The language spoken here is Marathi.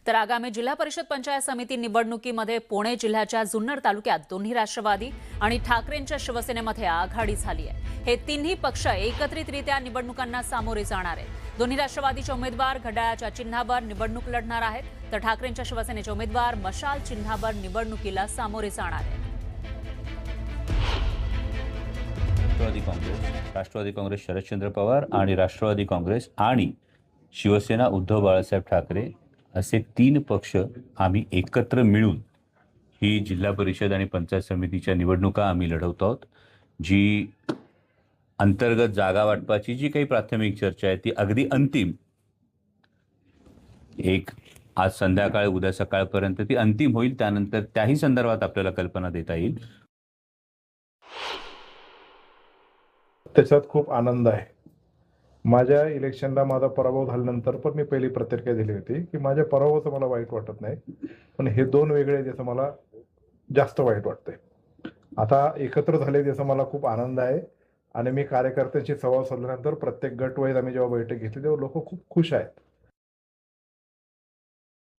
तर आगामी जिल्हा परिषद पंचायत समिती निवडणुकीमध्ये पुणे जिल्ह्याच्या जुन्नर तालुक्यात दोन्ही राष्ट्रवादी आणि ठाकरेंच्या शिवसेनेमध्ये आघाडी झाली आहे। हे तिन्ही पक्ष एकत्रितरित्या निवडणुकांना सामोरे जाणार आहेत। दोन्ही राष्ट्रवादीचे उमेदवार घड्याळाच्या चिन्हावर निवडणूक लढणार आहेत, तर ठाकरेंच्या शिवसेनेचे उमेदवार मशाल चिन्हावर निवडणुकीला सामोरे जाणार आहेत। राष्ट्रवादी काँग्रेस शरदचंद्र पवार आणि राष्ट्रवादी काँग्रेस आणि शिवसेना उद्धव बाळासाहेब ठाकरे असे तीन पक्ष आम्ही एकत्र मिळून ही जिल्हा परिषद आणि पंचायत समितीच्या निवडणुका आम्ही लढवत आहोत। जी अंतर्गत जागा वाटपाची जी काही प्राथमिक चर्चा आहे ती अगदी अंतिम आज संध्याकाळ उद्या सकाळपर्यंत ती अंतिम होईल। त्यानंतर त्याही संदर्भात आपल्याला कल्पना देता येईल। त्याच्यात खूप आनंद आहे। माझ्या इलेक्शनला माझा पराभव झाल्यानंतर पण मी पहिली प्रतिक्रिया दिली होती की माझ्या पराभवाचं मला वाईट वाटत नाही, पण हे दोन वेगळे ज्याचं मला जास्त वाईट वाटतंय। आता एकत्र झाले त्याचा मला खूप आनंद आहे आणि मी कार्यकर्त्यांशी संवाद साधल्यानंतर प्रत्येक गट वाईज आम्ही जेव्हा बैठक घेतली तेव्हा लोक खूप खुश आहेत।